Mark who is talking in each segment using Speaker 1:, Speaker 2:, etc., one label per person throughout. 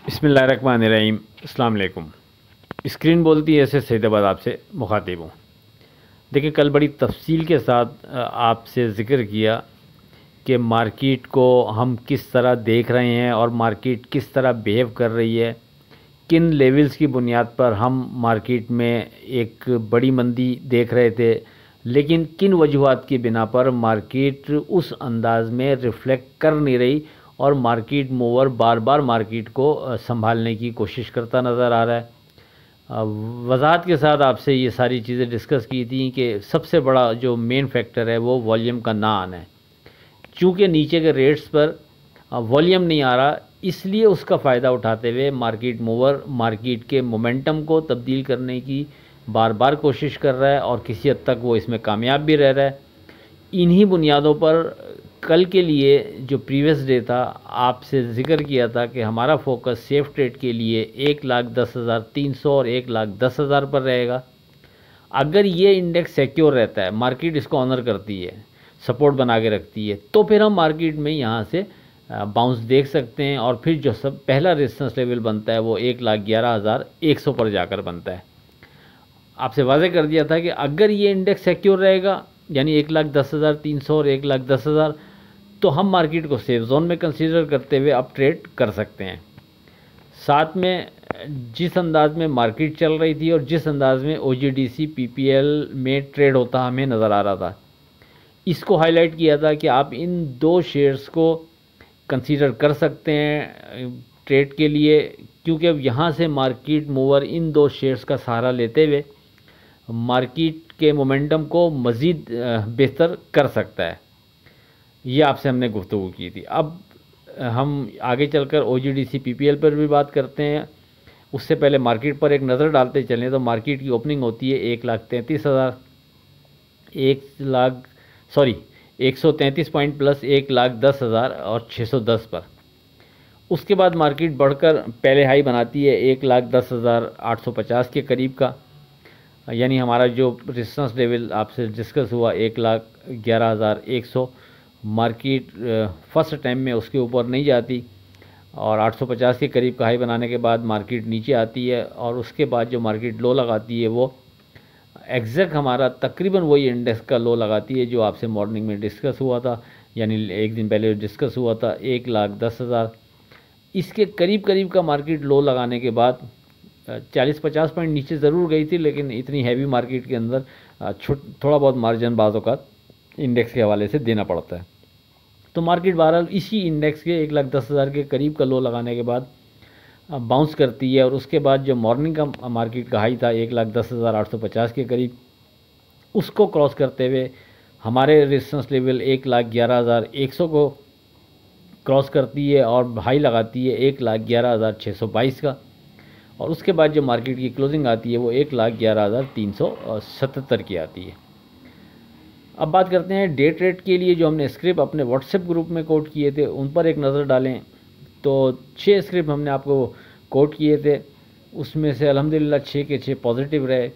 Speaker 1: बिस्मिल्लाहिर्रहमानिर्रहीम। अस्सलाम वालेकुम। स्क्रीन बोलती है ऐसे सैदाबाद आपसे मुखातिब हूँ। देखिए, कल बड़ी तफसील के साथ आपसे ज़िक्र किया कि मार्केट को हम किस तरह देख रहे हैं और मार्केट किस तरह बिहेव कर रही है, किन लेवल्स की बुनियाद पर हम मार्केट में एक बड़ी मंदी देख रहे थे, लेकिन किन वजूहात की बिना पर मार्केट उस अंदाज में रिफ़्लेक्ट कर नहीं रही और मार्केट मूवर बार बार मार्केट को संभालने की कोशिश करता नज़र आ रहा है। वज़ाहत के साथ आपसे ये सारी चीज़ें डिस्कस की थी कि सबसे बड़ा जो मेन फैक्टर है वो वॉल्यूम का ना आना है। चूँकि नीचे के रेट्स पर वॉल्यूम नहीं आ रहा, इसलिए उसका फ़ायदा उठाते हुए मार्केट मूवर मार्केट के मोमेंटम को तब्दील करने की बार बार कोशिश कर रहा है और किसी हद तक वो इसमें कामयाब भी रह रहा है। इन्हीं बुनियादों पर कल के लिए जो प्रीवियस डे था, आपसे ज़िक्र किया था कि हमारा फोकस सेफ ट्रेड के लिए 1,10,300 और 1,10,000 पर रहेगा। अगर ये इंडेक्स सिक्योर रहता है, मार्केट इसको ऑनर करती है, सपोर्ट बना के रखती है, तो फिर हम मार्केट में यहाँ से बाउंस देख सकते हैं और फिर जो सब पहला रेजिस्टेंस लेवल बनता है वो 1,11,100 पर जाकर बनता है। आपसे वाज़ेह कर दिया था कि अगर ये इंडेक्स सिक्योर रहेगा, यानी 1,10,300 और 1,10,000, तो हम मार्केट को सेफ जोन में कंसीडर करते हुए अप ट्रेड कर सकते हैं। साथ में जिस अंदाज में मार्केट चल रही थी और जिस अंदाज में OGDC PPL में ट्रेड होता हमें नज़र आ रहा था, इसको हाईलाइट किया था कि आप इन दो शेयर्स को कंसीडर कर सकते हैं ट्रेड के लिए, क्योंकि अब यहाँ से मार्केट मूवर इन दो शेयर्स का सहारा लेते हुए मार्केट के मोमेंटम को मज़ीद बेहतर कर सकता है। ये आपसे हमने गुफ्तगू की थी। अब हम आगे चलकर OGDC PPL पर भी बात करते हैं। उससे पहले मार्केट पर एक नज़र डालते चलें तो मार्केट की ओपनिंग होती है 1,33,000 133 पॉइंट प्लस 1,10,000 और 610 पर। उसके बाद मार्केट बढ़कर पहले हाई बनाती है 1,10,850 के करीब का, यानी हमारा जो रेजिस्टेंस लेवल आपसे डिस्कस हुआ 1,11,100। मार्केट फर्स्ट टाइम में उसके ऊपर नहीं जाती और 850 के करीब का हाई बनाने के बाद मार्केट नीचे आती है और उसके बाद जो मार्केट लो लगाती है वो एग्जैक्ट हमारा तकरीबन वही इंडेक्स का लो लगाती है जो आपसे मॉर्निंग में डिस्कस हुआ था, यानी एक दिन पहले डिस्कस हुआ था 1,10,000। इसके करीब करीब का मार्केट लो लगाने के बाद 40-50 पॉइंट नीचे ज़रूर गई थी, लेकिन इतनी हैवी मार्केट के अंदर थोड़ा बहुत मार्जिन बाज़ औक़ात इंडेक्स के हवाले से देना पड़ता है। तो मार्केट बहरहाल इसी इंडेक्स के 1,10,000 के करीब का लो लगाने के बाद बाउंस करती है और उसके बाद जो मॉर्निंग का मार्केट का हाई था 1,10,850 के करीब, उसको क्रॉस करते हुए हमारे रेजिस्टेंस लेवल 1,11,100 को क्रॉस करती है और हाई लगाती है 1,11,622 का, और उसके बाद जो मार्केट की क्लोजिंग आती है वो 1,11,377 की आती है। अब बात करते हैं डे ट्रेड के लिए जो हमने स्क्रिप्ट अपने व्हाट्सएप ग्रुप में कोट किए थे, उन पर एक नज़र डालें तो 6 स्क्रिप्ट हमने आपको कोट किए थे। उसमें से अल्हम्दुलिल्लाह 6 के 6 पॉजिटिव रहे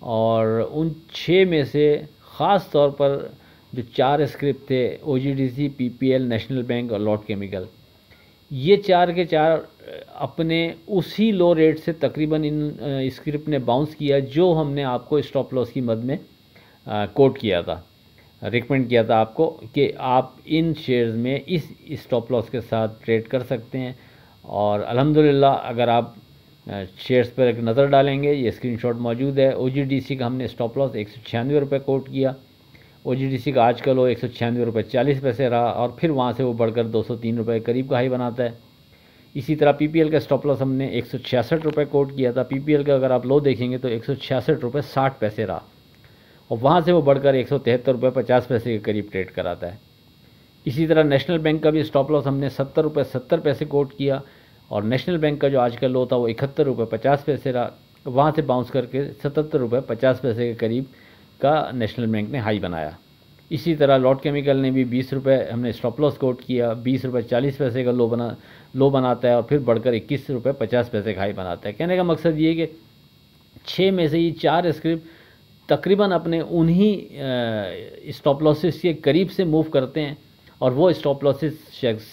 Speaker 1: और उन 6 में से ख़ास तौर पर जो 4 स्क्रिप्ट थे OGDC PPL, नेशनल बैंक और लॉट केमिकल, ये 4 के 4 अपने उसी लो रेट से तकरीबन इन स्क्रिप्ट ने बाउंस किया जो हमने आपको स्टॉप लॉस की मद में कोट किया था, रिकमेंड किया था आपको कि आप इन शेयर्स में इस स्टॉप लॉस के साथ ट्रेड कर सकते हैं। और अल्हम्दुलिल्लाह अगर आप शेयर्स पर एक नज़र डालेंगे, ये स्क्रीनशॉट मौजूद है। OGDC का हमने स्टॉप लॉस 196 रुपये कोट किया। OGDC का आज का लो 196 रुपये 40 पैसे रहा और फिर वहाँ से वो बढ़कर 203 रुपये करीब का हाई बनाता है। इसी तरह PPL का स्टॉप लॉस हमने 166 रुपये कोट किया था। PPL का अगर आप लो देखेंगे तो 166 रुपये 60 पैसे रहा और वहाँ से वो बढ़कर 173 रुपये 50 पैसे के करीब ट्रेड कराता है। इसी तरह नेशनल बैंक का भी स्टॉप लॉस हमने 70 रुपये 70 पैसे कोट किया और नेशनल बैंक का जो आज का लो था वो 71 रुपये 50 पैसे रहा, वहाँ से बाउंस करके 77 रुपये 50 पैसे के करीब का नेशनल बैंक ने हाई बनाया। इसी तरह लॉट केमिकल ने भी 20 रुपये हमने स्टॉप लॉस कोट किया, 20 रुपये 40 पैसे का लो बनाता है और फिर बढ़कर 21 रुपये 50 पैसे का हाई बनाता है। कहने का मकसद ये है कि 6 में से ये 4 स्क्रिप्ट तकरीबन अपने उन्हीं स्टॉप लॉसेस के करीब से मूव करते हैं और वो स्टॉप लॉसेस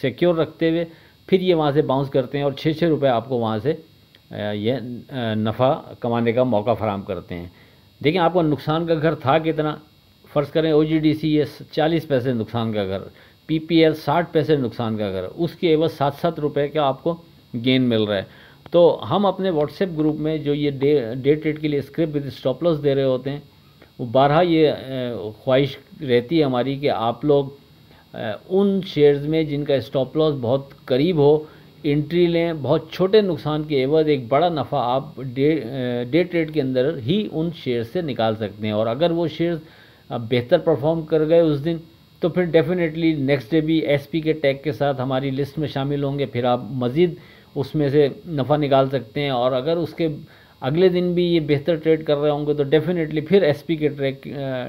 Speaker 1: सिक्योर रखते हुए फिर ये वहाँ से बाउंस करते हैं और 6-6 रुपये आपको वहाँ से ये नफ़ा कमाने का मौका फराहम करते हैं। देखिए आपका नुकसान का घर था कितना, फ़र्ज़ करें OGDC ये 40 पैसे नुकसान का घर, PPL 60 पैसे नुकसान का घर, उसके एवज 7-7 रुपये का आपको गेन मिल रहा है। तो हम अपने व्हाट्सएप ग्रुप में जो ये डे ट्रेड के लिए स्क्रिप्ट विद स्टॉप लॉस दे रहे होते हैं, वो बारहा ये ख्वाहिश रहती है हमारी कि आप लोग उन शेयर्स में जिनका स्टॉप लॉस बहुत करीब हो एंट्री लें। बहुत छोटे नुकसान के एवज एक बड़ा नफ़ा आप डे ट्रेड के अंदर ही उन शेयर से निकाल सकते हैं। और अगर वो शेयर्स बेहतर परफॉर्म कर गए उस दिन, तो फिर डेफिनेटली नेक्स्ट डे भी SP के टैग के साथ हमारी लिस्ट में शामिल होंगे, फिर आप मज़ीद उसमें से नफ़ा निकाल सकते हैं। और अगर उसके अगले दिन भी ये बेहतर ट्रेड कर रहे होंगे तो डेफिनेटली फिर SP के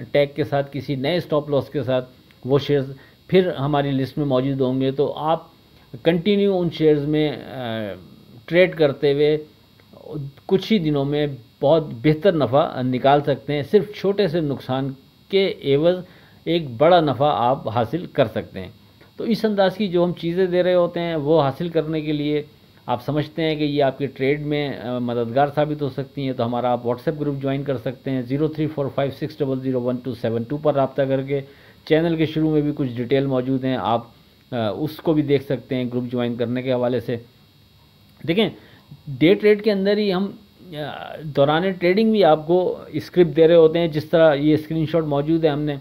Speaker 1: टैग के साथ किसी नए स्टॉप लॉस के साथ वो शेयर्स फिर हमारी लिस्ट में मौजूद होंगे। तो आप कंटिन्यू उन शेयर्स में ट्रेड करते हुए कुछ ही दिनों में बहुत बेहतर नफ़ा निकाल सकते हैं। सिर्फ छोटे से नुकसान के एवज एक बड़ा नफ़ा आप हासिल कर सकते हैं। तो इस अंदाज़ की जो हम चीज़ें दे रहे होते हैं वो हासिल करने के लिए आप समझते हैं कि ये आपके ट्रेड में मददगार साबित हो सकती हैं, तो हमारा आप व्हाट्सएप ग्रुप ज्वाइन कर सकते हैं। 0345600172 पर रब्ता करके। चैनल के शुरू में भी कुछ डिटेल मौजूद हैं, आप उसको भी देख सकते हैं ग्रुप ज्वाइन करने के हवाले से। देखें डे ट्रेड के अंदर ही हम दौरान ट्रेडिंग भी आपको स्क्रिप्ट दे रहे होते हैं। जिस तरह ये स्क्रीनशॉट मौजूद है, हमने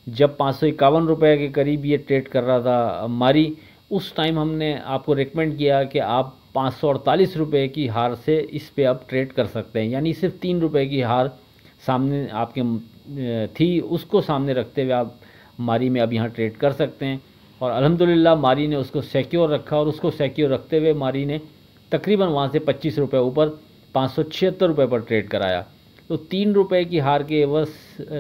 Speaker 1: जब 551 रुपये के करीब ये ट्रेड कर रहा था मारी, उस टाइम हमने आपको रिकमेंड किया कि आप 548 रुपये की हार से इस पे आप ट्रेड कर सकते हैं। यानी सिर्फ 3 रुपये की हार सामने आपके थी, उसको सामने रखते हुए आप मारी में अब यहाँ ट्रेड कर सकते हैं। और अल्हम्दुलिल्लाह मारी ने उसको सिक्योर रखा और उसको सिक्योर रखते हुए मारी ने तकरीबन वहाँ से 25 रुपये ऊपर 576 रुपये पर ट्रेड कराया। तो 3 रुपये की हार के एवज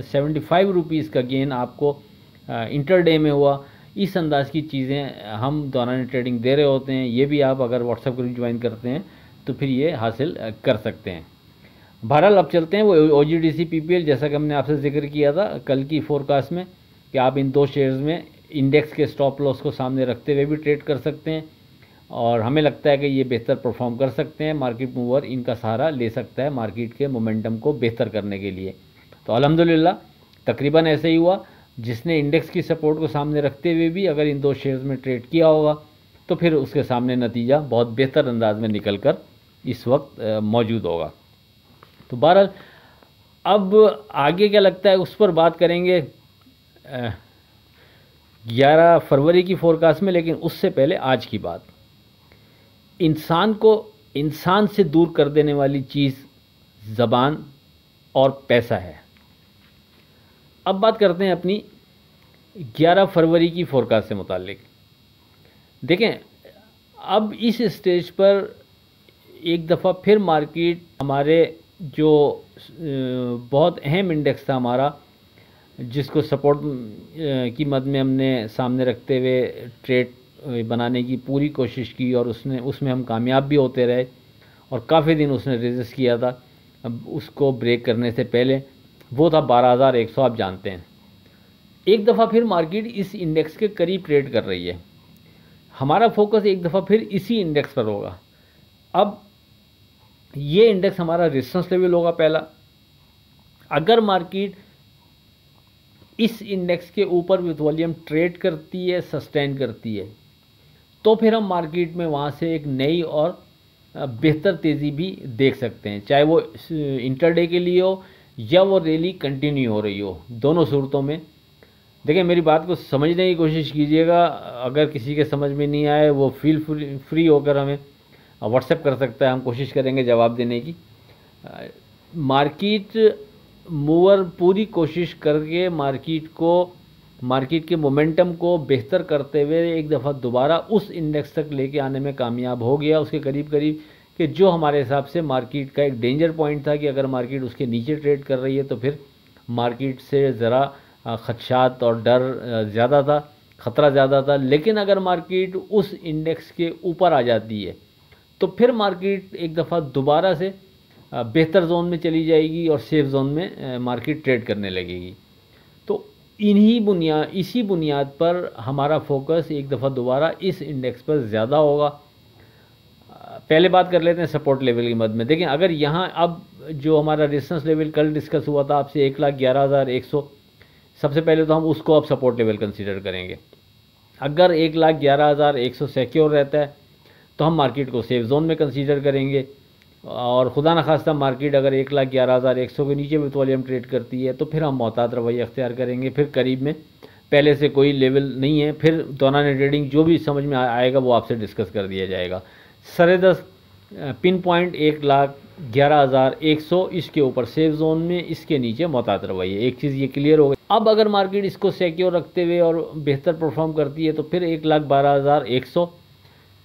Speaker 1: 75 रुपीज़ का गेन आपको इंटरडे में हुआ। इस अंदाज की चीज़ें हम दौरान ट्रेडिंग दे रहे होते हैं। ये भी आप अगर व्हाट्सएप ग्रुप ज्वाइन करते हैं तो फिर ये हासिल कर सकते हैं। बहरहाल अब चलते हैं वो OGDC PPL, जैसा कि हमने आपसे जिक्र किया था कल की फोरकास्ट में, कि आप इन दो शेयर्स में इंडेक्स के स्टॉप लॉस को सामने रखते हुए भी ट्रेड कर सकते हैं। और हमें लगता है कि ये बेहतर परफॉर्म कर सकते हैं। मार्केट मूवर इनका सहारा ले सकता है मार्केट के मोमेंटम को बेहतर करने के लिए। तो अल्हम्दुलिल्लाह तकरीबन ऐसे ही हुआ। जिसने इंडेक्स की सपोर्ट को सामने रखते हुए भी अगर इन दो शेयर्स में ट्रेड किया होगा तो फिर उसके सामने नतीजा बहुत बेहतर अंदाज में निकल कर इस वक्त मौजूद होगा। तो बहरहाल अब आगे क्या लगता है उस पर बात करेंगे 11 फरवरी की फोरकास्ट में। लेकिन उससे पहले आज की बात, इंसान को इंसान से दूर कर देने वाली चीज़ ज़बान और पैसा है। अब बात करते हैं अपनी 11 फरवरी की फोरकास्ट से मुताल्लिक। देखें अब इस स्टेज पर एक दफ़ा फिर मार्केट हमारे जो बहुत अहम इंडेक्स था हमारा, जिसको सपोर्ट की मद में हमने सामने रखते हुए ट्रेड बनाने की पूरी कोशिश की और उसमें हम कामयाब भी होते रहे और काफ़ी दिन उसने रेजिस्ट किया था। अब उसको ब्रेक करने से पहले वो था 12,100, आप जानते हैं। एक दफ़ा फिर मार्केट इस इंडेक्स के करीब ट्रेड कर रही है। हमारा फोकस एक दफ़ा फिर इसी इंडेक्स पर होगा। अब ये इंडेक्स हमारा रेजिस्टेंस लेवल होगा पहला। अगर मार्केट इस इंडेक्स के ऊपर विद वॉल्यूम ट्रेड करती है, सस्टेन करती है, तो फिर हम मार्केट में वहाँ से एक नई और बेहतर तेज़ी भी देख सकते हैं, चाहे वो इंटरडे के लिए हो या वो रैली कंटिन्यू हो रही हो। दोनों सूरतों में देखिए, मेरी बात को समझने की कोशिश कीजिएगा। अगर किसी के समझ में नहीं आए वो फील फ्री होकर हमें व्हाट्सएप कर सकता है, हम कोशिश करेंगे जवाब देने की। मार्केट मूवर पूरी कोशिश करके मार्केट के मोमेंटम को बेहतर करते हुए एक दफ़ा दोबारा उस इंडेक्स तक लेके आने में कामयाब हो गया, उसके करीब करीब, कि जो हमारे हिसाब से मार्केट का एक डेंजर पॉइंट था कि अगर मार्केट उसके नीचे ट्रेड कर रही है तो फिर मार्केट से ज़रा खदशात और डर ज़्यादा था, ख़तरा ज़्यादा था। लेकिन अगर मार्केट उस इंडेक्स के ऊपर आ जाती है तो फिर मार्केट एक दफ़ा दोबारा से बेहतर जोन में चली जाएगी और सेफ जोन में मार्केट ट्रेड करने लगेगी। तो इसी बुनियाद पर हमारा फोकस एक दफ़ा दोबारा इस इंडेक्स पर ज़्यादा होगा। पहले बात कर लेते हैं सपोर्ट लेवल की मद में। देखें, अगर यहाँ अब जो हमारा रेजिस्टेंस लेवल कल डिस्कस हुआ था आपसे 1,11,100, सबसे पहले तो हम उसको अब सपोर्ट लेवल कंसीडर करेंगे। अगर 1,11,100 सिक्योर रहता है तो हम मार्केट को सेफ जोन में कंसीडर करेंगे, और खुदा न खास्ता मार्केट अगर 1,11,100 के नीचे विथ वॉल्यूम ट्रेड करती है तो फिर हम मोहतात रवैया अख्तियार करेंगे। फिर करीब में पहले से कोई लेवल नहीं है, फिर दौरान ट्रेडिंग जो भी समझ में आएगा वो आपसे डिस्कस कर दिया जाएगा। सरे 10 पिन पॉइंट 1,11,100 इसके ऊपर सेफ जोन में, इसके नीचे मोहतात रवैया। एक चीज़ ये क्लियर हो गई। अब अगर मार्केट इसको सिक्योर रखते हुए और बेहतर परफॉर्म करती है तो फिर 1,12,100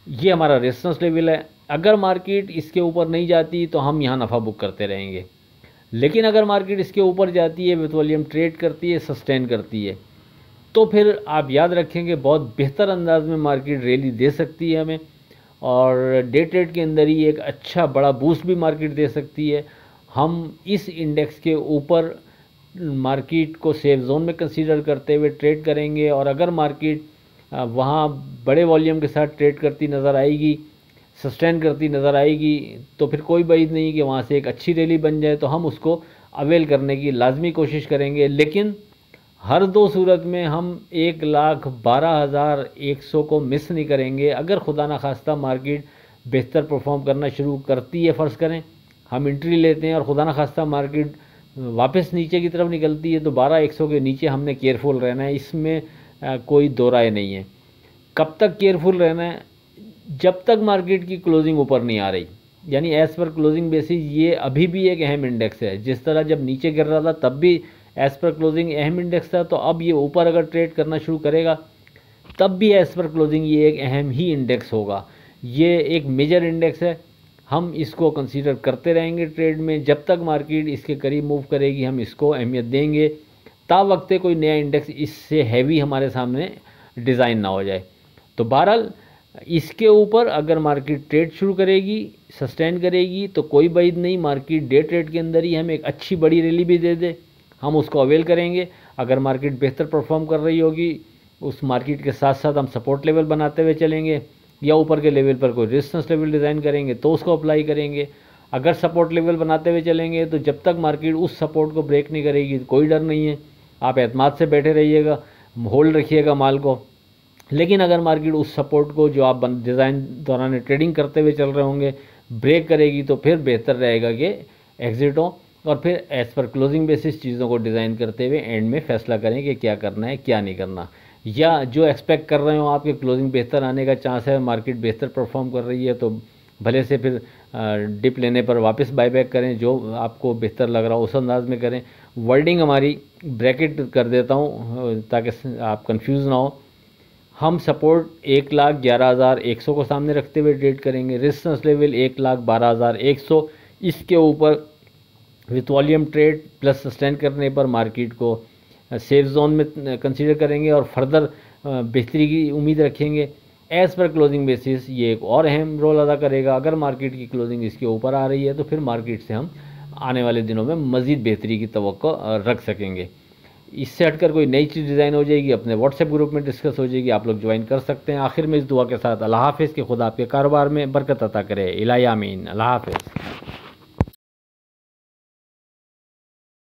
Speaker 1: ये हमारा रेजिस्टेंस लेवल है। अगर मार्केट इसके ऊपर नहीं जाती तो हम यहाँ नफ़ा बुक करते रहेंगे, लेकिन अगर मार्केट इसके ऊपर जाती है, विथ वॉल्यूम ट्रेड करती है, सस्टेन करती है, तो फिर आप याद रखेंगे बहुत बेहतर अंदाज में मार्केट रैली दे सकती है हमें, और डे ट्रेड के अंदर ही एक अच्छा बड़ा बूस्ट भी मार्केट दे सकती है। हम इस इंडेक्स के ऊपर मार्केट को सेफ जोन में कंसीडर करते हुए ट्रेड करेंगे, और अगर मार्केट वहाँ बड़े वॉल्यूम के साथ ट्रेड करती नज़र आएगी, सस्टेन करती नज़र आएगी, तो फिर कोई बात नहीं कि वहाँ से एक अच्छी रैली बन जाए, तो हम उसको अवेल करने की लाजमी कोशिश करेंगे। लेकिन हर दो सूरत में हम 1,12,100 को मिस नहीं करेंगे। अगर खुदा न खास्ता मार्केट बेहतर परफॉर्म करना शुरू करती है, फ़र्ज़ करें हम एंट्री लेते हैं और खुदा न खास्ता मार्केट वापस नीचे की तरफ निकलती है, तो 12,100 के नीचे हमने केयरफुल रहना है, इसमें कोई दो राय नहीं है। कब तक केयरफुल रहना है? जब तक मार्केट की क्लोजिंग ऊपर नहीं आ रही, यानी एज़ पर क्लोजिंग बेसिस ये अभी भी एक अहम इंडेक्स है। जिस तरह जब नीचे गिर रहा था तब भी एज़ पर क्लोजिंग अहम इंडेक्स था, तो अब ये ऊपर अगर ट्रेड करना शुरू करेगा तब भी एज़ पर क्लोजिंग ये एक अहम ही इंडेक्स होगा। ये एक मेजर इंडेक्स है, हम इसको कंसीडर करते रहेंगे ट्रेड में। जब तक मार्केट इसके करीब मूव करेगी हम इसको अहमियत देंगे, ता वक्त कोई नया इंडेक्स इससे हैवी हमारे सामने डिज़ाइन ना हो जाए। तो बहरहाल इसके ऊपर अगर मार्केट ट्रेड शुरू करेगी, सस्टेन करेगी, तो कोई बात नहीं, मार्केट डे ट्रेड के अंदर ही हमें एक अच्छी बड़ी रैली भी दे दे, हम उसको अवेल करेंगे। अगर मार्केट बेहतर परफॉर्म कर रही होगी, उस मार्केट के साथ साथ हम सपोर्ट लेवल बनाते हुए चलेंगे, या ऊपर के लेवल पर कोई रेजिस्टेंस लेवल डिज़ाइन करेंगे तो उसको अप्लाई करेंगे। अगर सपोर्ट लेवल बनाते हुए चलेंगे तो जब तक मार्केट उस सपोर्ट को ब्रेक नहीं करेगी कोई डर नहीं है, आप एतमाद से बैठे रहिएगा, होल्ड रखिएगा माल को। लेकिन अगर मार्केट उस सपोर्ट को जो आप डिज़ाइन दौरान ट्रेडिंग करते हुए चल रहे होंगे ब्रेक करेगी, तो फिर बेहतर रहेगा कि एग्जिट हो, और फिर एज़ पर क्लोजिंग बेसिस चीज़ों को डिज़ाइन करते हुए एंड में फैसला करें कि क्या करना है क्या नहीं करना। या जो एक्सपेक्ट कर रहे हो आपके क्लोजिंग बेहतर आने का चांस है, मार्केट बेहतर परफॉर्म कर रही है, तो भले से फिर डिप लेने पर वापस बायबैक करें, जो आपको बेहतर लग रहा हो उस अंदाज में करें। वर्डिंग हमारी ब्रैकेट कर देता हूँ ताकि आप कंफ्यूज ना हो। हम सपोर्ट 1,11,100 को सामने रखते हुए ट्रेड करेंगे, रेजिस्टेंस लेवल 1,12,100, इसके ऊपर with volume trade plus sustain करने पर मार्केट को सेफ जोन में कंसीडर करेंगे और फर्दर बेहतरी की उम्मीद रखेंगे। एज़ पर क्लोजिंग बेसिस ये एक और अहम रोल अदा करेगा। अगर मार्केट की क्लोजिंग इसके ऊपर आ रही है तो फिर मार्केट से हम आने वाले दिनों में मज़ीद बेहतरी की तवक्को रख सकेंगे। इससे हटकर कोई नई चीज़ डिज़ाइन हो जाएगी, अपने व्हाट्सएप ग्रुप में डिस्कस हो जाएगी, आप लोग ज्वाइन कर सकते हैं। आखिर में इस दुआ के साथ अल्लाह हाफ़िज़, कि खुदा आपके कारोबार में बरकत अता करे। इलाही आमीन। अल्लाह हाफ़िज़।